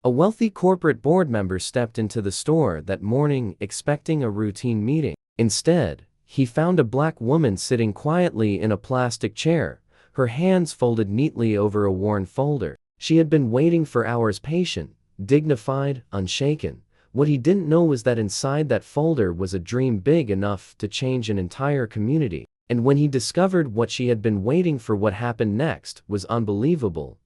A wealthy corporate board member stepped into the store that morning expecting a routine meeting. Instead, he found a black woman sitting quietly in a plastic chair, her hands folded neatly over a worn folder. She had been waiting for hours, patient, dignified, unshaken. What he didn't know was that inside that folder was a dream big enough to change an entire community. And when he discovered what she had been waiting for, what happened next was unbelievable.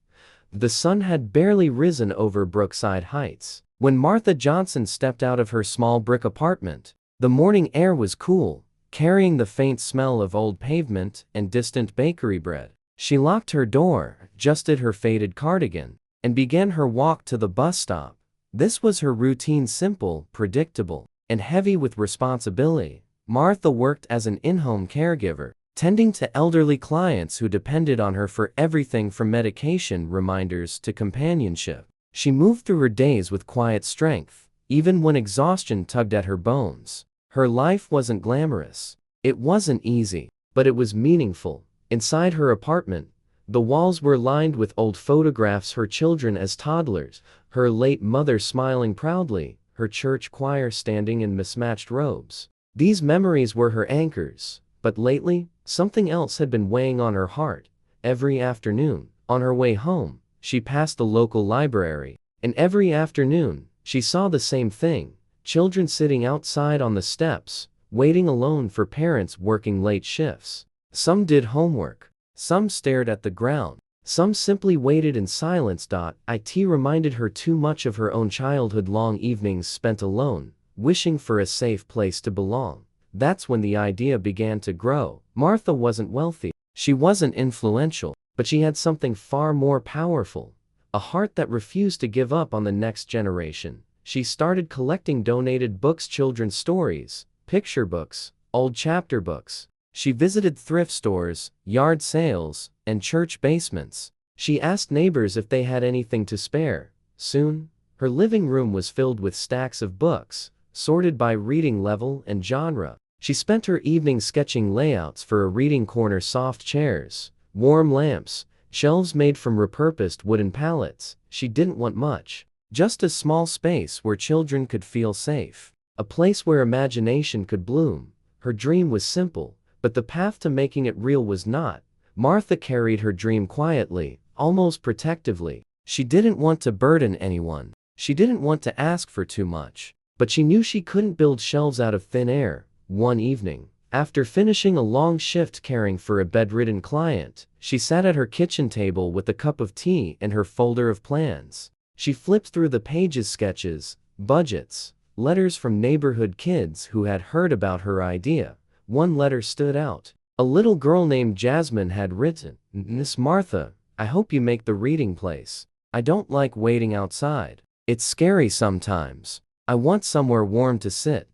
The sun had barely risen over Brookside Heights when Martha Johnson stepped out of her small brick apartment. The morning air was cool, carrying the faint smell of old pavement and distant bakery bread. She locked her door, adjusted her faded cardigan, and began her walk to the bus stop. This was her routine, simple, predictable, and heavy with responsibility. Martha worked as an in-home caregiver, tending to elderly clients who depended on her for everything from medication reminders to companionship. She moved through her days with quiet strength, even when exhaustion tugged at her bones. Her life wasn't glamorous. It wasn't easy, but it was meaningful. Inside her apartment, the walls were lined with old photographs, her children as toddlers, her late mother smiling proudly, her church choir standing in mismatched robes. These memories were her anchors, but lately, something else had been weighing on her heart. Every afternoon, on her way home, she passed the local library, and every afternoon, she saw the same thing: children sitting outside on the steps, waiting alone for parents working late shifts. Some did homework, some stared at the ground, some simply waited in silence. It reminded her too much of her own childhood, long evenings spent alone, wishing for a safe place to belong. That's when the idea began to grow. Martha wasn't wealthy, she wasn't influential, but she had something far more powerful: a heart that refused to give up on the next generation. She started collecting donated books, children's stories, picture books, old chapter books. She visited thrift stores, yard sales, and church basements. She asked neighbors if they had anything to spare. Soon, her living room was filled with stacks of books, sorted by reading level and genre. She spent her evenings sketching layouts for a reading corner: soft chairs, warm lamps, shelves made from repurposed wooden pallets. She didn't want much, just a small space where children could feel safe, a place where imagination could bloom. Her dream was simple, but the path to making it real was not. Martha carried her dream quietly, almost protectively. She didn't want to burden anyone. She didn't want to ask for too much. But she knew she couldn't build shelves out of thin air. One evening, after finishing a long shift caring for a bedridden client, she sat at her kitchen table with a cup of tea and her folder of plans. She flipped through the pages: sketches, budgets, letters from neighborhood kids who had heard about her idea. One letter stood out. A little girl named Jasmine had written, "Miss Martha, I hope you make the reading place. I don't like waiting outside. It's scary sometimes. I want somewhere warm to sit."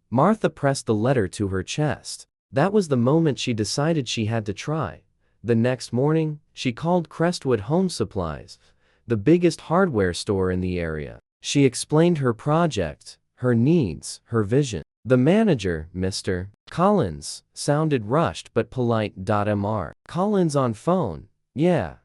Martha pressed the letter to her chest. That was the moment she decided she had to try. The next morning, she called Crestwood Home Supplies, the biggest hardware store in the area. She explained her project, her needs, her vision. The manager, Mr. Collins, sounded rushed but polite. Mr. Collins on phone. Yeah,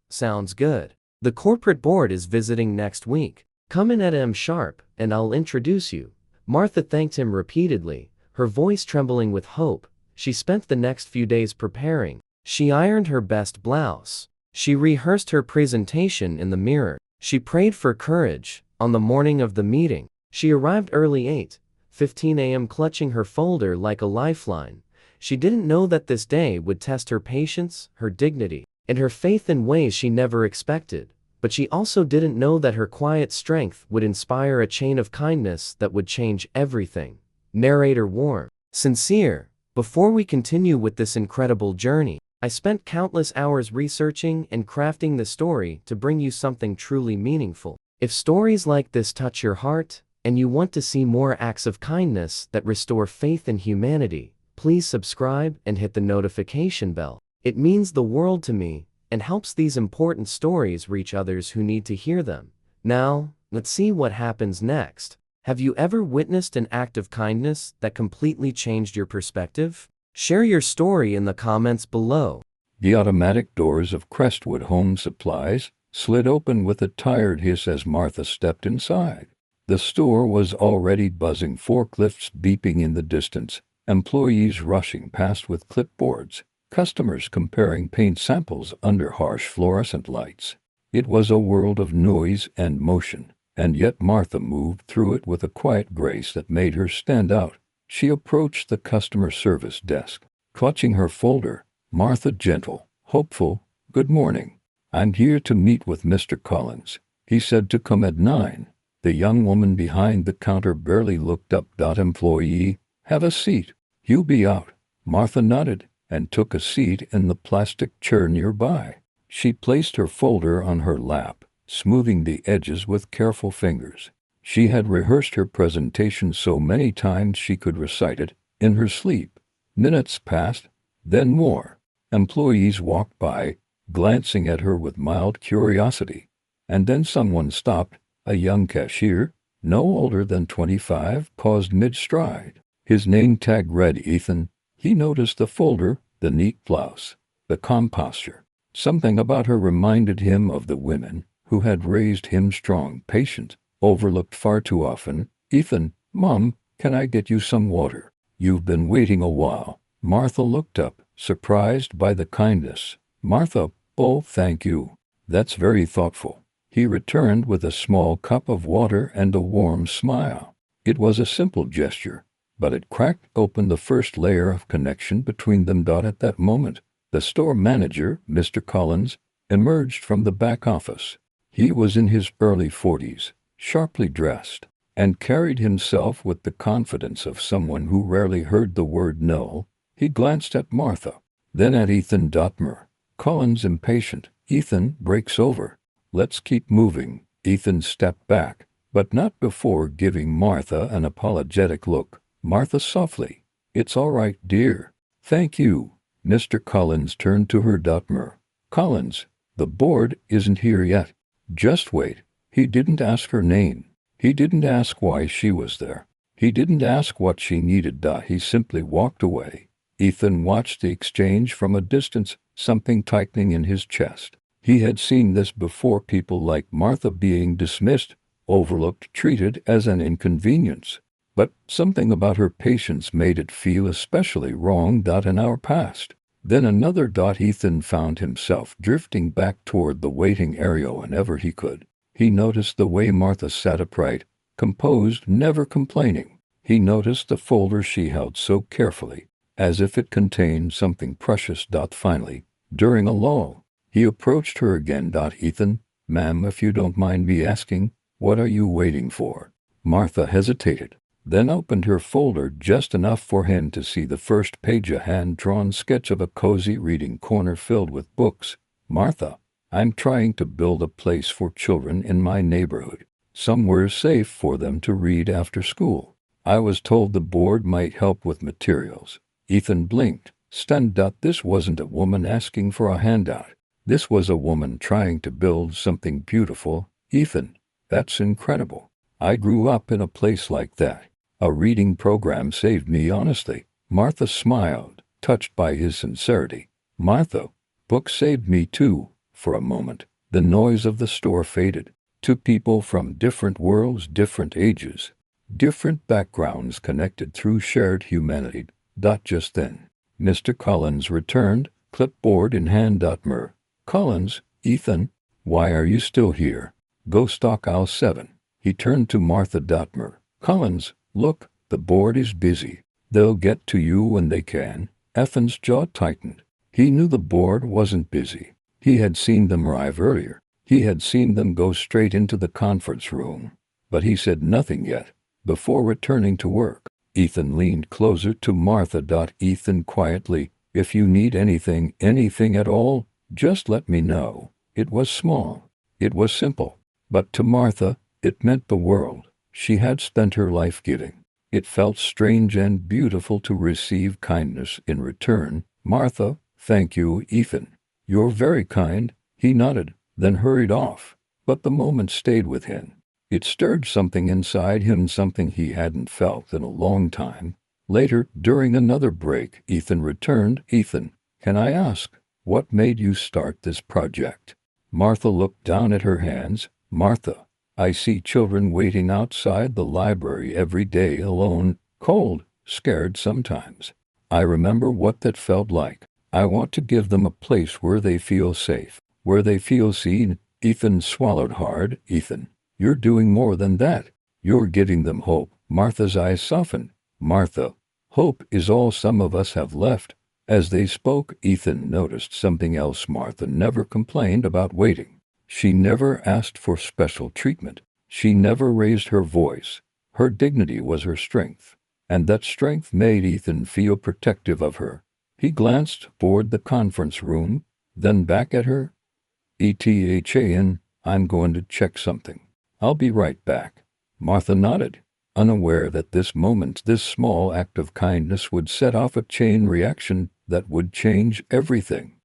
sounds good. The corporate board is visiting next week. Come in at M sharp, and I'll introduce you. Martha thanked him repeatedly, her voice trembling with hope. She spent the next few days preparing. She ironed her best blouse. She rehearsed her presentation in the mirror. She prayed for courage. On the morning of the meeting, she arrived early, 8:15 a.m., clutching her folder like a lifeline. She didn't know that this day would test her patience, her dignity, and her faith in ways she never expected. But she also didn't know that her quiet strength would inspire a chain of kindness that would change everything. Narrator warm, sincere. Before we continue with this incredible journey, I spent countless hours researching and crafting the story to bring you something truly meaningful. If stories like this touch your heart, and you want to see more acts of kindness that restore faith in humanity, please subscribe and hit the notification bell. It means the world to me and helps these important stories reach others who need to hear them. Now, let's see what happens next. Have you ever witnessed an act of kindness that completely changed your perspective? Share your story in the comments below. The automatic doors of Crestwood Home Supplies slid open with a tired hiss as Martha stepped inside. The store was already buzzing, forklifts beeping in the distance, employees rushing past with clipboards, customers comparing paint samples under harsh fluorescent lights. It was a world of noise and motion, and yet Martha moved through it with a quiet grace that made her stand out. She approached the customer service desk, clutching her folder. Martha, gentle, hopeful. "Good morning. I'm here to meet with Mr. Collins. He said to come at 9. The young woman behind the counter barely looked up. "Employee, have a seat. You'll be out." Martha nodded and took a seat in the plastic chair nearby. She placed her folder on her lap, smoothing the edges with careful fingers. She had rehearsed her presentation so many times she could recite it in her sleep. Minutes passed, then more. Employees walked by, glancing at her with mild curiosity. And then someone stopped. A young cashier, no older than 25, paused mid-stride. His name tag read Ethan. He noticed the folder, the neat blouse, the calm posture. Something about her reminded him of the women who had raised him strong, patient, overlooked far too often. "Ethan, Mom, can I get you some water? You've been waiting a while." Martha looked up, surprised by the kindness. "Martha, oh, thank you. That's very thoughtful." He returned with a small cup of water and a warm smile. It was a simple gesture, but it cracked open the first layer of connection between them. At that moment, the store manager, Mr. Collins, emerged from the back office. He was in his early 40s, sharply dressed, and carried himself with the confidence of someone who rarely heard the word no. He glanced at Martha, then at Ethan. Collins, impatient. "Ethan, breaks over. Let's keep moving." Ethan stepped back, but not before giving Martha an apologetic look. Martha softly, "It's all right, dear. Thank you." Mr. Collins turned to her. "Collins, the board isn't here yet. Just wait." He didn't ask her name. He didn't ask why she was there. He didn't ask what she needed. He simply walked away. Ethan watched the exchange from a distance, something tightening in his chest. He had seen this before, people like Martha being dismissed, overlooked, treated as an inconvenience. But something about her patience made it feel especially wrong. An hour passed. Then another. Ethan found himself drifting back toward the waiting area whenever he could. He noticed the way Martha sat upright, composed, never complaining. He noticed the folder she held so carefully, as if it contained something precious. Finally, during a lull, he approached her again. "Ethan, ma'am, if you don't mind me asking, what are you waiting for?" Martha hesitated, then opened her folder just enough for him to see the first page, a hand-drawn sketch of a cozy reading corner filled with books. "Martha, I'm trying to build a place for children in my neighborhood, somewhere safe for them to read after school. I was told the board might help with materials." Ethan blinked, stunned. This wasn't a woman asking for a handout. This was a woman trying to build something beautiful. "Ethan, that's incredible. I grew up in a place like that. A reading program saved me, honestly." Martha smiled, touched by his sincerity. "Martha, books saved me too." For a moment, the noise of the store faded. Two people from different worlds, different ages, different backgrounds connected through shared humanity. Just then, Mr. Collins returned, clipboard in hand. "Collins, Ethan, why are you still here? Go stock aisle 7. He turned to Martha. "Collins, look, the board is busy. They'll get to you when they can." Ethan's jaw tightened. He knew the board wasn't busy. He had seen them arrive earlier. He had seen them go straight into the conference room. But he said nothing yet. Before returning to work, Ethan leaned closer to Martha. "Ethan, quietly, if you need anything at all, just let me know." It was small. It was simple. But to Martha, it meant the world. She had spent her life giving. It felt strange and beautiful to receive kindness in return. "Martha, thank you, Ethan. You're very kind." He nodded, then hurried off. But the moment stayed with him. It stirred something inside him, something he hadn't felt in a long time. Later, during another break, Ethan returned. "Ethan, can I ask, what made you start this project?" Martha looked down at her hands. Martha, I see children waiting outside the library every day alone, cold, scared sometimes. I remember what that felt like. I want to give them a place where they feel safe, where they feel seen. Ethan swallowed hard. Ethan, you're doing more than that. You're giving them hope. Martha's eyes softened. Martha, hope is all some of us have left. As they spoke, Ethan noticed something else. Martha never complained about waiting. She never asked for special treatment. She never raised her voice. Her dignity was her strength, and that strength made Ethan feel protective of her. He glanced toward the conference room, then back at her. "Ethan, I'm going to check something. I'll be right back." Martha nodded, unaware that this moment, this small act of kindness would set off a chain reaction that would change everything.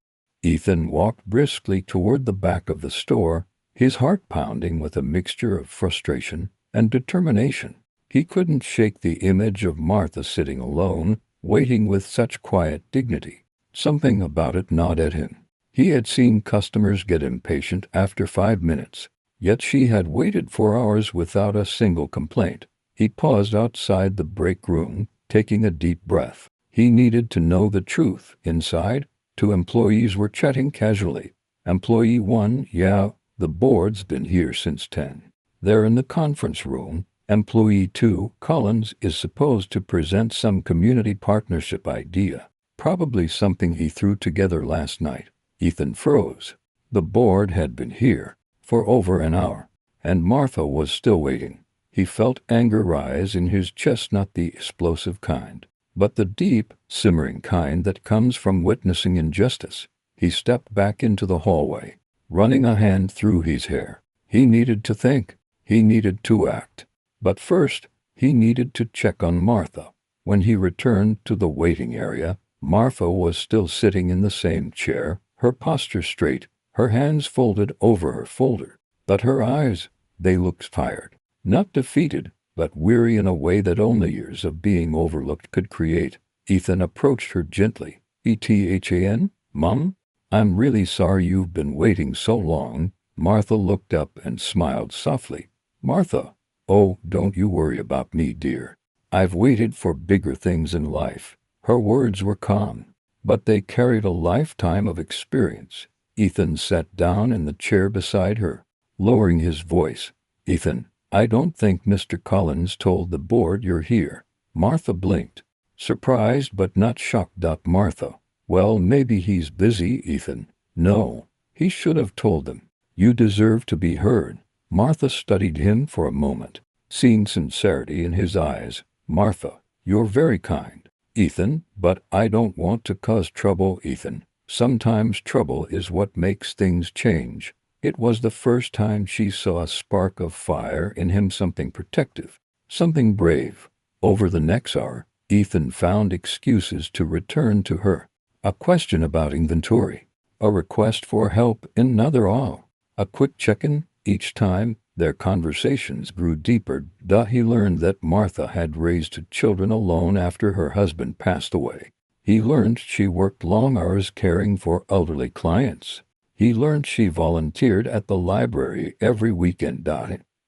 Ethan walked briskly toward the back of the store, his heart pounding with a mixture of frustration and determination. He couldn't shake the image of Martha sitting alone, waiting with such quiet dignity. Something about it gnawed at him. He had seen customers get impatient after 5 minutes, yet she had waited for hours without a single complaint. He paused outside the break room, taking a deep breath. He needed to know the truth. Inside, 2 employees were chatting casually. Employee 1, "Yeah, the board's been here since 10. They're in the conference room." Employee 2, "Collins is supposed to present some community partnership idea. Probably something he threw together last night." Ethan froze. The board had been here for over an hour, and Martha was still waiting. He felt anger rise in his chest, not the explosive kind, but the deep, simmering kind that comes from witnessing injustice. He stepped back into the hallway, running a hand through his hair. He needed to think. He needed to act. But first, he needed to check on Martha. When he returned to the waiting area, Martha was still sitting in the same chair, her posture straight, her hands folded over her folder. But her eyes, they looked tired. Not defeated, but weary in a way that only years of being overlooked could create. Ethan approached her gently. "Ethan, Mom? I'm really sorry you've been waiting so long." Martha looked up and smiled softly. "Martha, oh, don't you worry about me, dear. I've waited for bigger things in life." Her words were calm, but they carried a lifetime of experience. Ethan sat down in the chair beside her, lowering his voice. "Ethan, I don't think Mr. Collins told the board you're here." Martha blinked, surprised but not shocked. "Martha, well, maybe he's busy, Ethan." "No, he should have told them. You deserve to be heard." Martha studied him for a moment, seeing sincerity in his eyes. "Martha, you're very kind, Ethan, but I don't want to cause trouble." "Ethan, sometimes trouble is what makes things change." It was the first time she saw a spark of fire in him, something protective, something brave. Over the next hour, Ethan found excuses to return to her. A question about inventory, a request for help in another aisle, a quick check-in. Each time, their conversations grew deeper. He learned that Martha had raised children alone after her husband passed away. He learned she worked long hours caring for elderly clients. He learned she volunteered at the library every weekend.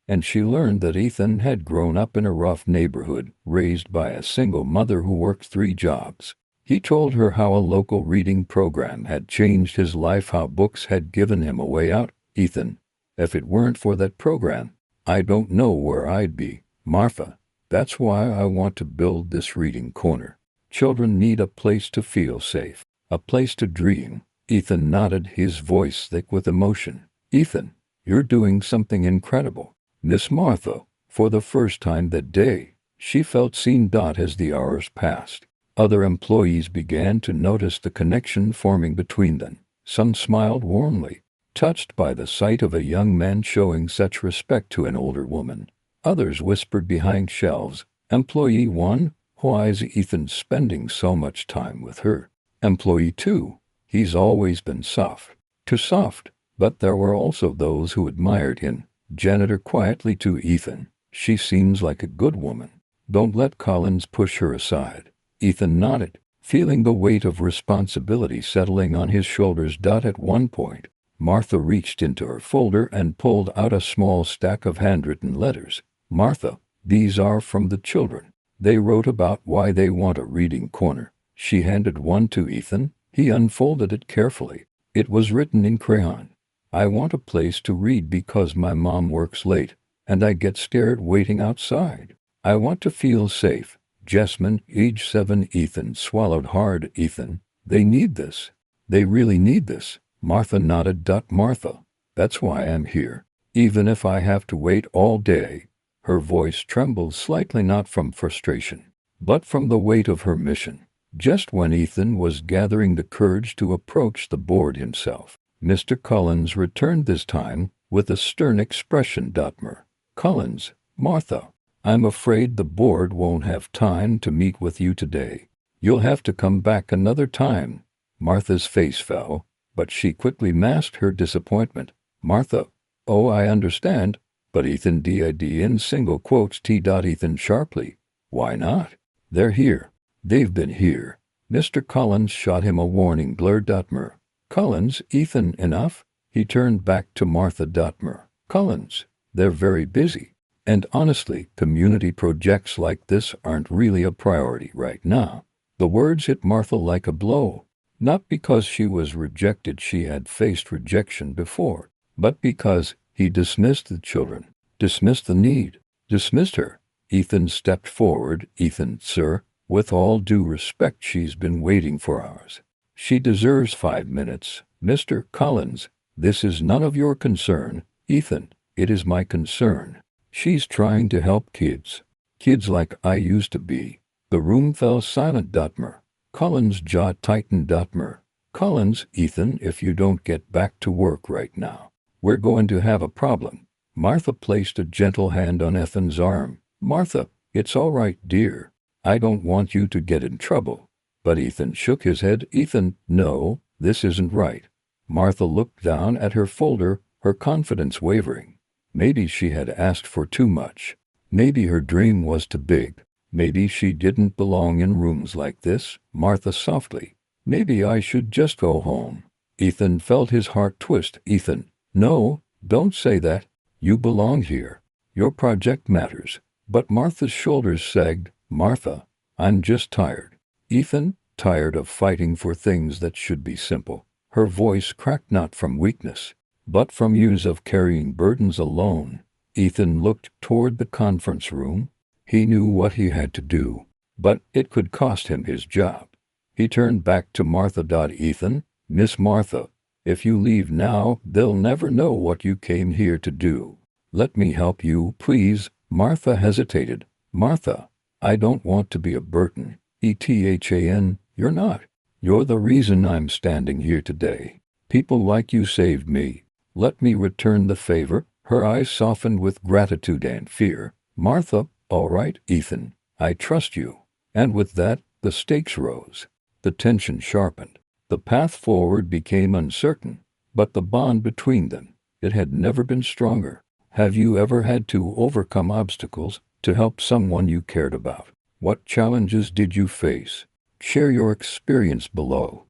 And she learned that Ethan had grown up in a rough neighborhood, raised by a single mother who worked 3 jobs. He told her how a local reading program had changed his life, how books had given him a way out. "Ethan, if it weren't for that program, I don't know where I'd be." "Martha, that's why I want to build this reading corner. Children need a place to feel safe, a place to dream." Ethan nodded, his voice thick with emotion. "Ethan, you're doing something incredible." Miss Martha, for the first time that day, she felt seen. As the hours passed, other employees began to notice the connection forming between them. Some smiled warmly, touched by the sight of a young man showing such respect to an older woman. Others whispered behind shelves, "Employee 1, why is Ethan spending so much time with her?" "Employee 2, he's always been soft." Too soft. But there were also those who admired him. Janitor quietly to Ethan, "She seems like a good woman. Don't let Collins push her aside." Ethan nodded, feeling the weight of responsibility settling on his shoulders. At one point, Martha reached into her folder and pulled out a small stack of handwritten letters. Martha, these are from the children. They wrote about why they want a reading corner. She handed one to Ethan. He unfolded it carefully. It was written in crayon. I want a place to read because my mom works late, and I get scared waiting outside. I want to feel safe. Jessamine, age 7. Ethan swallowed hard. Ethan, they need this. They really need this. Martha nodded. Martha, that's why I'm here. Even if I have to wait all day. Her voice trembled slightly, not from frustration, but from the weight of her mission. Just when Ethan was gathering the courage to approach the board himself, Mr. Collins returned, this time with a stern expression. Collins, Martha, I'm afraid the board won't have time to meet with you today. You'll have to come back another time. Martha's face fell, but she quickly masked her disappointment. Martha, oh, I understand. But Ethan did in single quotes. Ethan sharply. Why not? They're here. They've been here. Mr. Collins shot him a warning glare. Collins, Ethan, enough? He turned back to Martha. Collins, they're very busy. And honestly, community projects like this aren't really a priority right now. The words hit Martha like a blow. Not because she was rejected, she had faced rejection before, but because he dismissed the children, dismissed the need, dismissed her. Ethan stepped forward. Ethan, sir, with all due respect, she's been waiting for hours. She deserves 5 minutes. Mr. Collins, this is none of your concern. Ethan, it is my concern. She's trying to help kids. Kids like I used to be. The room fell silent. Collins' jaw tightened. Collins, Ethan, if you don't get back to work right now, we're going to have a problem. Martha placed a gentle hand on Ethan's arm. Martha, it's all right, dear. I don't want you to get in trouble. But Ethan shook his head. Ethan, no, this isn't right. Martha looked down at her folder, her confidence wavering. Maybe she had asked for too much. Maybe her dream was too big. Maybe she didn't belong in rooms like this. Martha softly. Maybe I should just go home. Ethan felt his heart twist. Ethan, no, don't say that. You belong here. Your project matters. But Martha's shoulders sagged. Martha, I'm just tired. Ethan, tired of fighting for things that should be simple. Her voice cracked, not from weakness, but from years of carrying burdens alone. Ethan looked toward the conference room. He knew what he had to do, but it could cost him his job. He turned back to Martha. Ethan, Miss Martha, if you leave now, they'll never know what you came here to do. Let me help you, please. Martha hesitated. Martha, I don't want to be a burden. Ethan, you're not. You're the reason I'm standing here today. People like you saved me. Let me return the favor. Her eyes softened with gratitude and fear. Martha, all right, Ethan, I trust you. And with that, the stakes rose. The tension sharpened. The path forward became uncertain, but the bond between them, it had never been stronger. Have you ever had to overcome obstacles to help someone you cared about? What challenges did you face? Share your experience below.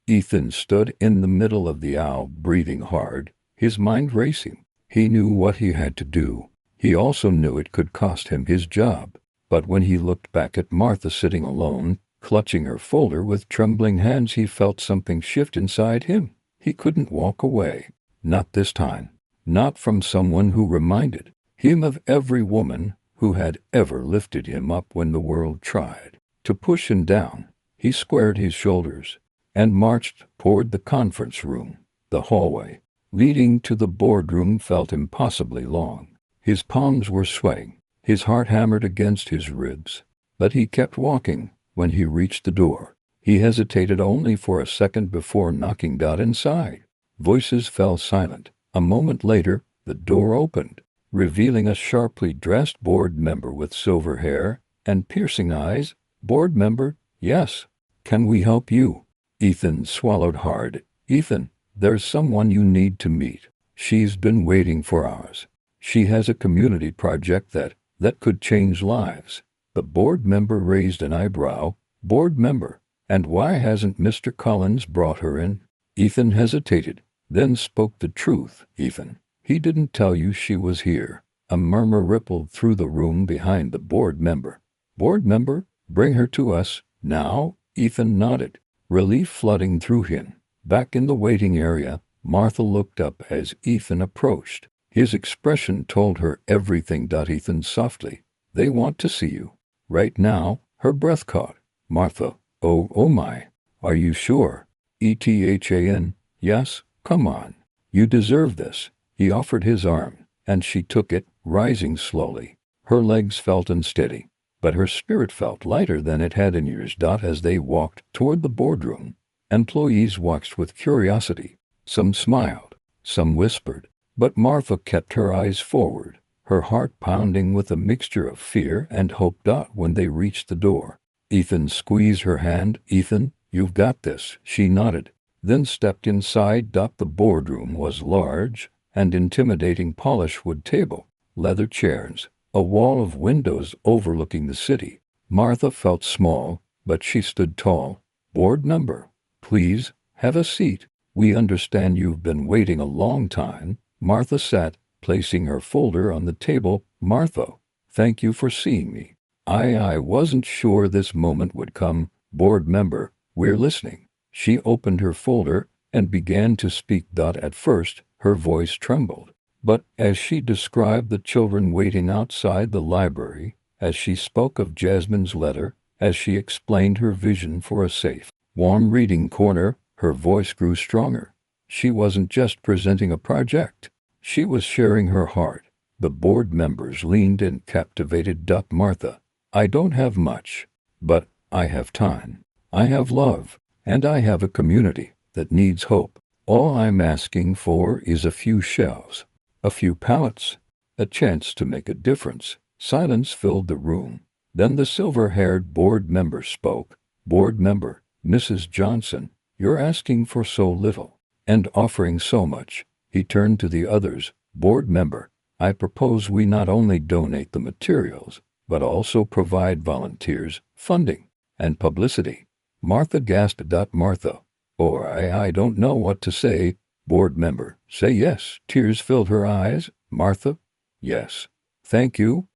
Ethan stood in the middle of the aisle, breathing hard, his mind racing. He knew what he had to do. He also knew it could cost him his job. But when he looked back at Martha sitting alone, clutching her folder with trembling hands, he felt something shift inside him. He couldn't walk away. Not this time. Not from someone who reminded him of every woman who had ever lifted him up when the world tried to push him down. He squared his shoulders and marched toward the conference room. The hallway leading to the boardroom felt impossibly long. His palms were sweating. His heart hammered against his ribs. But he kept walking. When he reached the door, he hesitated only for a second before knocking. Inside, voices fell silent. A moment later, the door opened, revealing a sharply dressed board member with silver hair and piercing eyes. Board member, yes. Can we help you? Ethan swallowed hard. Ethan, there's someone you need to meet. She's been waiting for hours. She has a community project that could change lives. The board member raised an eyebrow. Board member, and why hasn't Mr. Collins brought her in? Ethan hesitated. then spoke the truth, Ethan. He didn't tell you she was here. A murmur rippled through the room behind the board member. Board member, bring her to us, now? Ethan nodded, relief flooding through him. Back in the waiting area, Martha looked up as Ethan approached. His expression told her everything. Ethan softly, they want to see you. Right now, her breath caught. Martha, oh my. Are you sure? Ethan, yes, come on. You deserve this. He offered his arm, and she took it, rising slowly. Her legs felt unsteady, but her spirit felt lighter than it had in years. As they walked toward the boardroom, employees watched with curiosity. Some smiled, some whispered, but Martha kept her eyes forward, her heart pounding with a mixture of fear and hope. When they reached the door, Ethan squeezed her hand. Ethan, you've got this, she nodded, then stepped inside. The boardroom was large and intimidating. Polished wood table, leather chairs, a wall of windows overlooking the city. Martha felt small, but she stood tall. Board member, please, have a seat. We understand you've been waiting a long time. Martha sat, placing her folder on the table. Martha, thank you for seeing me. I wasn't sure this moment would come. Board member, we're listening. She opened her folder and began to speak. At first, her voice trembled, but as she described the children waiting outside the library, as she spoke of Jasmine's letter, as she explained her vision for a safe, warm reading corner, her voice grew stronger. She wasn't just presenting a project. She was sharing her heart. The board members leaned in, captivated. Martha, I don't have much, but I have time. I have love, and I have a community that needs hope. All I'm asking for is a few shelves, a few pallets, a chance to make a difference. Silence filled the room. Then the silver-haired board member spoke. Board member, Mrs. Johnson, you're asking for so little and offering so much. He turned to the others. Board member, I propose we not only donate the materials, but also provide volunteers, funding, and publicity. Martha gasped. Martha, or I don't know what to say. Board member, say yes. Tears filled her eyes. Martha, yes. Thank you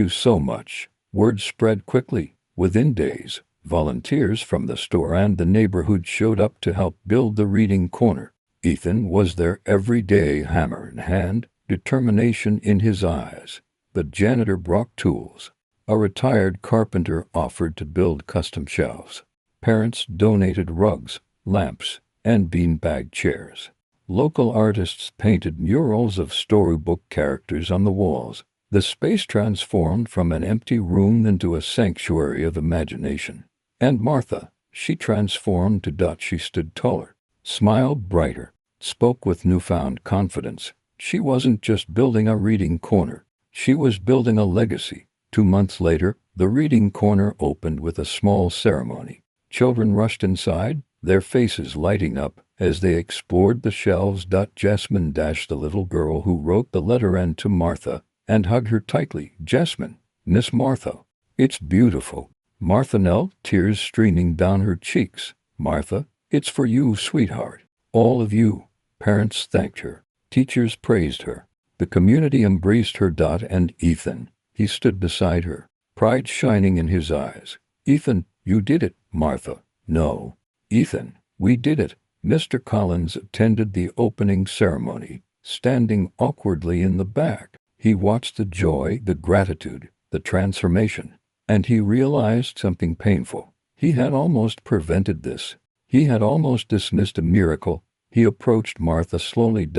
so much. Word spread quickly. Within days, volunteers from the store and the neighborhood showed up to help build the reading corner. Ethan was there every day, hammer in hand, determination in his eyes. The janitor brought tools. A retired carpenter offered to build custom shelves. Parents donated rugs, lamps, and beanbag chairs. Local artists painted murals of storybook characters on the walls. The space transformed from an empty room into a sanctuary of imagination. And Martha, she transformed to. She stood taller, smiled brighter, spoke with newfound confidence. She wasn't just building a reading corner. She was building a legacy. 2 months later, the reading corner opened with a small ceremony. Children rushed inside, their faces lighting up as they explored the shelves. Jasmine, the little girl who wrote the letter, ran to Martha and hugged her tightly. Jasmine, Miss Martha, it's beautiful. Martha knelt, tears streaming down her cheeks. Martha, it's for you, sweetheart. All of you. Parents thanked her. Teachers praised her. The community embraced her. And Ethan, he stood beside her, pride shining in his eyes. Ethan, you did it. Martha, no. Ethan, we did it. Mr. Collins attended the opening ceremony, standing awkwardly in the back. He watched the joy, the gratitude, the transformation, and he realized something painful. He had almost prevented this. He had almost dismissed a miracle. He approached Martha slowly.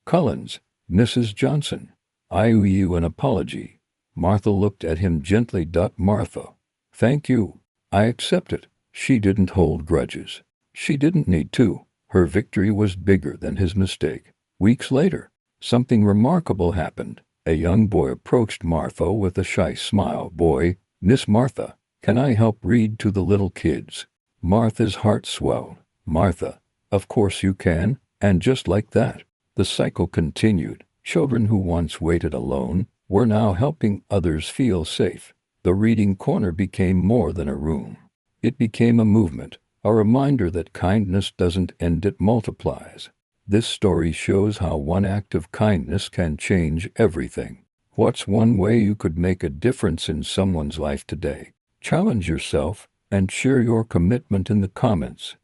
Collins, Mrs. Johnson, I owe you an apology. Martha looked at him gently. Martha, thank you. I accept it. She didn't hold grudges. She didn't need to. Her victory was bigger than his mistake. Weeks later, something remarkable happened. A young boy approached Martha with a shy smile. Boy, Miss Martha, can I help read to the little kids? Martha's heart swelled. Martha, of course you can. And just like that, the cycle continued. Children who once waited alone were now helping others feel safe. The reading corner became more than a room. It became a movement, a reminder that kindness doesn't end, it multiplies. This story shows how one act of kindness can change everything. What's one way you could make a difference in someone's life today? Challenge yourself and share your commitment in the comments.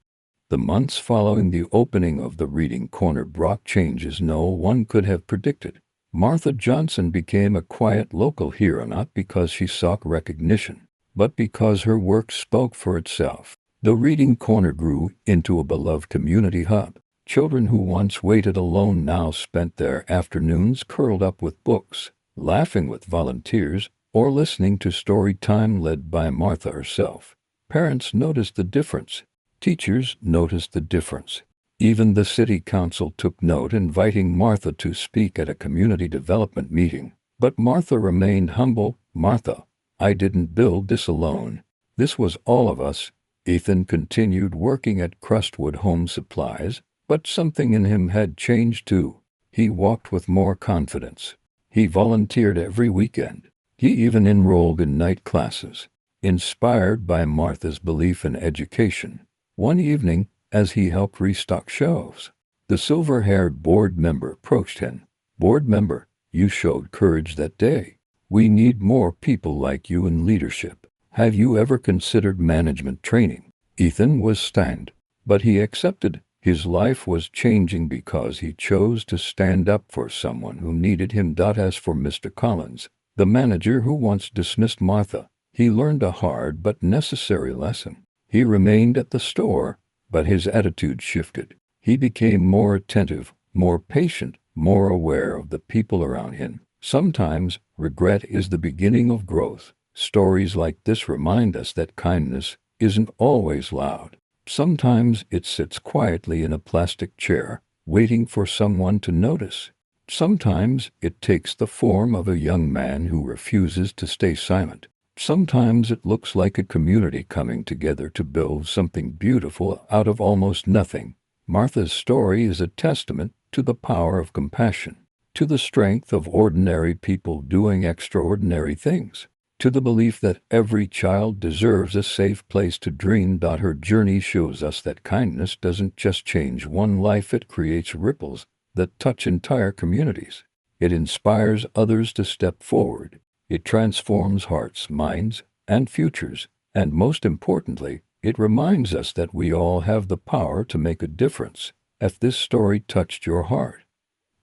The months following the opening of the Reading Corner brought changes no one could have predicted. Martha Johnson became a quiet local hero not because she sought recognition, but because her work spoke for itself. The Reading Corner grew into a beloved community hub. Children who once waited alone now spent their afternoons curled up with books, laughing with volunteers, or listening to story time led by Martha herself. Parents noticed the difference. Teachers noticed the difference. Even the city council took note, inviting Martha to speak at a community development meeting. But Martha remained humble. "Martha, I didn't build this alone. This was all of us." Ethan continued working at Crestwood Home Supplies, but something in him had changed too. He walked with more confidence. He volunteered every weekend. He even enrolled in night classes. Inspired by Martha's belief in education, one evening, as he helped restock shelves, the silver-haired board member approached him. "Board member, you showed courage that day. We need more people like you in leadership. Have you ever considered management training?" Ethan was stunned, but he accepted. His life was changing because he chose to stand up for someone who needed him. As for Mr. Collins, the manager who once dismissed Martha, he learned a hard but necessary lesson. He remained at the store, but his attitude shifted. He became more attentive, more patient, more aware of the people around him. Sometimes, regret is the beginning of growth. Stories like this remind us that kindness isn't always loud. Sometimes it sits quietly in a plastic chair, waiting for someone to notice. Sometimes it takes the form of a young man who refuses to stay silent. Sometimes it looks like a community coming together to build something beautiful out of almost nothing. Martha's story is a testament to the power of compassion, to the strength of ordinary people doing extraordinary things, to the belief that every child deserves a safe place to dream. Her journey shows us that kindness doesn't just change one life, it creates ripples that touch entire communities. It inspires others to step forward. It transforms hearts, minds, and futures, and most importantly, it reminds us that we all have the power to make a difference. If this story touched your heart,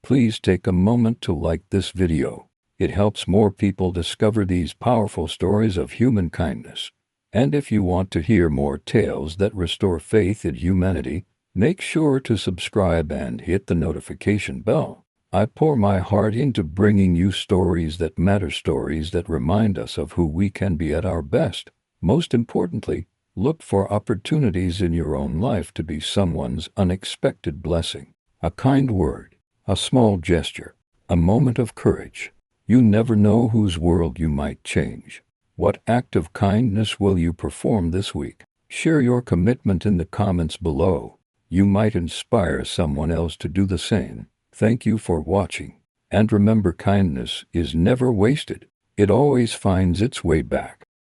please take a moment to like this video. It helps more people discover these powerful stories of human kindness. And if you want to hear more tales that restore faith in humanity, make sure to subscribe and hit the notification bell. I pour my heart into bringing you stories that matter, stories that remind us of who we can be at our best. Most importantly, look for opportunities in your own life to be someone's unexpected blessing. A kind word, a small gesture, a moment of courage. You never know whose world you might change. What act of kindness will you perform this week? Share your commitment in the comments below. You might inspire someone else to do the same. Thank you for watching. And remember, kindness is never wasted. It always finds its way back.